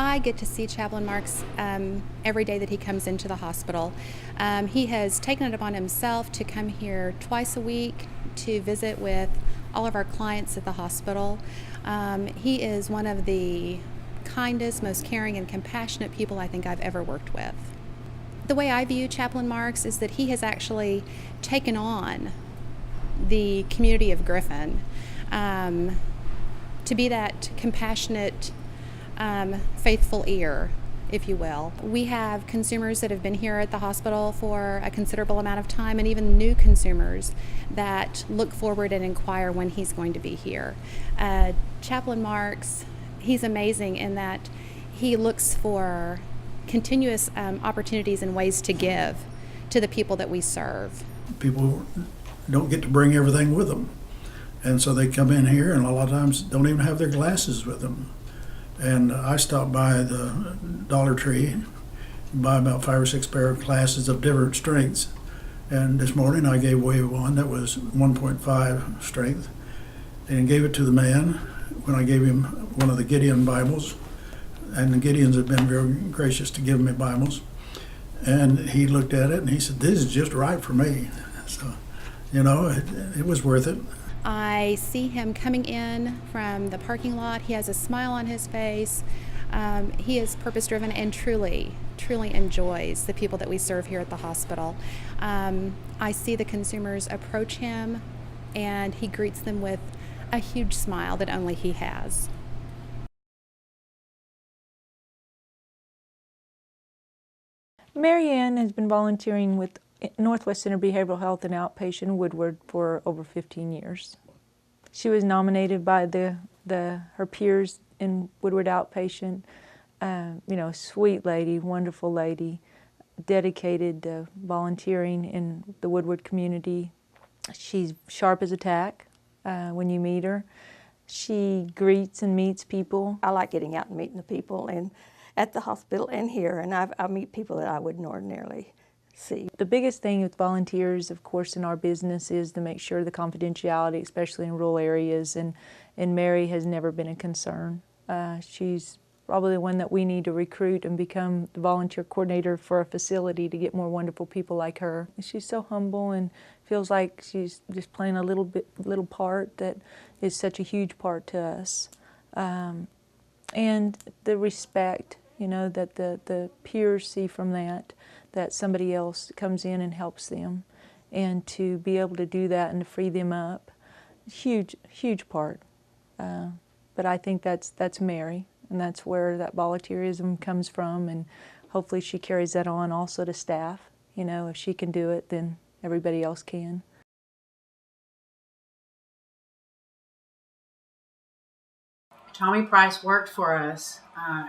I get to see Chaplain Marks every day that he comes into the hospital. He has taken it upon himself to come here twice a week to visit with all of our clients at the hospital. He is one of the kindest, most caring, and compassionate people I think I've ever worked with. The way I view Chaplain Marks is that he has actually taken on the community of Griffin to be that compassionate, faithful ear, if you will. We have consumers that have been here at the hospital for a considerable amount of time, and even new consumers that look forward and inquire when he's going to be here. Chaplain Marks, he's amazing in that he looks for continuous opportunities and ways to give to the people that we serve. People don't get to bring everything with them, and so they come in here and a lot of times don't even have their glasses with them. And I stopped by the Dollar Tree, buy about 5 or 6 pair of glasses of different strengths. And this morning I gave away one that was 1.5 strength and gave it to the man when I gave him one of the Gideon Bibles. And the Gideons have been very gracious to give me Bibles. And he looked at it and he said, "This is just right for me." So, you know, it was worth it. I see him coming in from the parking lot. He has a smile on his face. He is purpose-driven and truly enjoys the people that we serve here at the hospital. I see the consumers approach him, and he greets them with a huge smile that only he has. Mary Ann has been volunteering with Northwest Center Behavioral Health and Outpatient Woodward for over 15 years. She was nominated by her peers in Woodward Outpatient. You know, sweet lady, wonderful lady, dedicated to volunteering in the Woodward community. She's sharp as a tack when you meet her. She greets and meets people. I like getting out and meeting the people and at the hospital and here, and I meet people that I wouldn't ordinarily see. The biggest thing with volunteers, of course, in our business is to make sure the confidentiality, especially in rural areas, and Mary has never been a concern. She's probably the one that we need to recruit and become the volunteer coordinator for a facility to get more wonderful people like her. She's so humble and feels like she's just playing a little part that is such a huge part to us. And the respect, you know, that the peers see from that somebody else comes in and helps them, and to be able to do that and to free them up, huge part. But I think that's Mary, and that's where that volunteerism comes from, and hopefully she carries that on also to staff. You know, if she can do it, then everybody else can. Tommy Price worked for us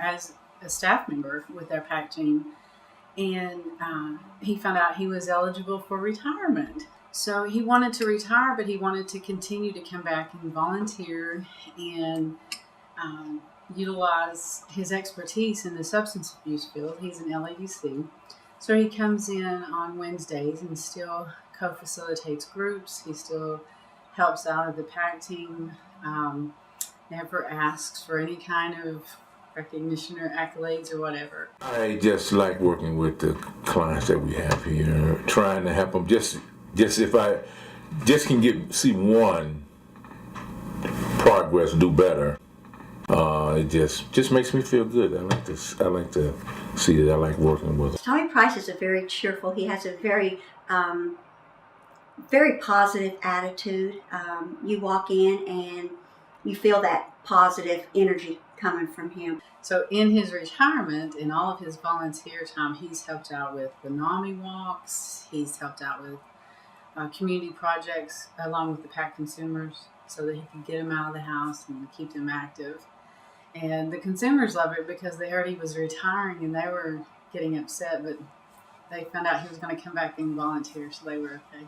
as a staff member with our PAC team, and he found out he was eligible for retirement. So he wanted to retire, but he wanted to continue to come back and volunteer and utilize his expertise in the substance abuse field. He's an LADC. So he comes in on Wednesdays and still co-facilitates groups. He still helps out of the PAC team. Never asks for any kind of recognition or accolades or whatever. I just like working with the clients that we have here, trying to help them. Just if I just can see one progress, do better. It just makes me feel good. I like to see it. I like working with them. Tommy Price is very cheerful. He has a very positive attitude. You walk in and you feel that positive energy coming from him. So in his retirement, in all of his volunteer time, he's helped out with the NAMI walks. He's helped out with community projects along with the PAC consumers so that he can get them out of the house and keep them active. And the consumers love it because they heard he was retiring and they were getting upset, but they found out he was going to come back and volunteer, so they were okay.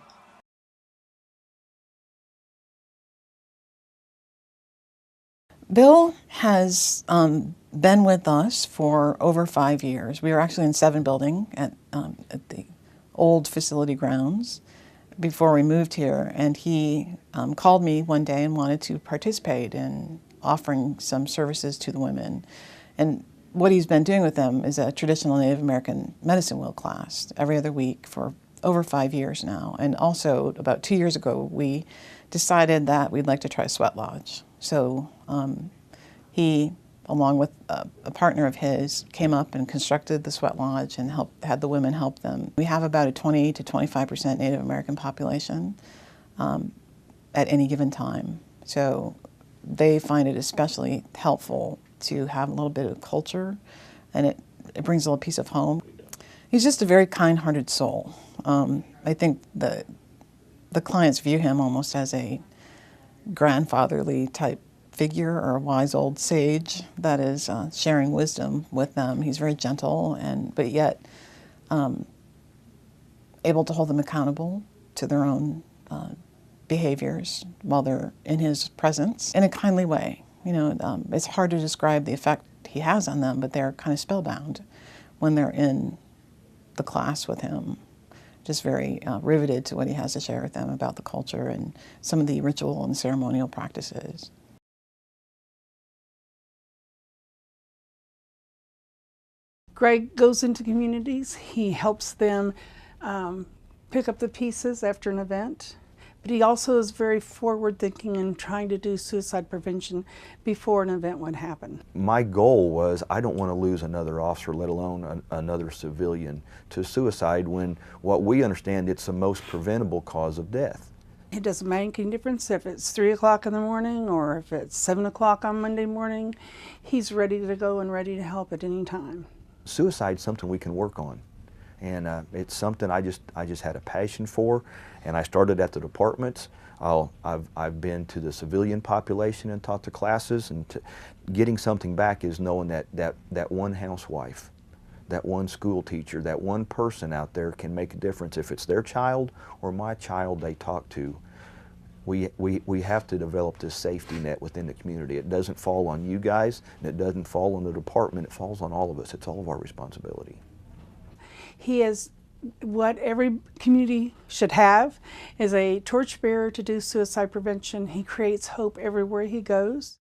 Bill has been with us for over 5 years. We were actually in 7 building at the old facility grounds before we moved here, and he called me one day and wanted to participate in offering some services to the women. And what he's been doing with them is a traditional Native American medicine wheel class every other week for over 5 years now. And also, about 2 years ago, we decided that we'd like to try a sweat lodge. So he, along with a partner of his, came up and constructed the sweat lodge and had the women help them. We have about a 20 to 25% Native American population at any given time. So they find it especially helpful to have a little bit of culture, and it brings a little piece of home. He's just a very kind-hearted soul. I think the clients view him almost as a grandfatherly type figure or a wise old sage that is sharing wisdom with them. He's very gentle, but yet able to hold them accountable to their own behaviors while they're in his presence in a kindly way. You know, it's hard to describe the effect he has on them, but they're kind of spellbound when they're in the class with him. Just very riveted to what he has to share with them about the culture and some of the ritual and ceremonial practices. Greg goes into communities. He helps them pick up the pieces after an event. But he also is very forward-thinking and trying to do suicide prevention before an event would happen. My goal was I don't want to lose another officer, let alone another civilian, to suicide when what we understand it's the most preventable cause of death. It doesn't make any difference if it's 3 o'clock in the morning or if it's 7 o'clock on Monday morning. He's ready to go and ready to help at any time. Suicide is something we can work on. And it's something I just had a passion for, and I started at the departments. I've been to the civilian population and taught the classes, and getting something back is knowing that one housewife, that one school teacher, that one person out there can make a difference. If it's their child or my child they talk to, we have to develop this safety net within the community. It doesn't fall on you guys, and it doesn't fall on the department. It falls on all of us. It's all of our responsibility. He is what every community should have, is a torchbearer to do suicide prevention. He creates hope everywhere he goes.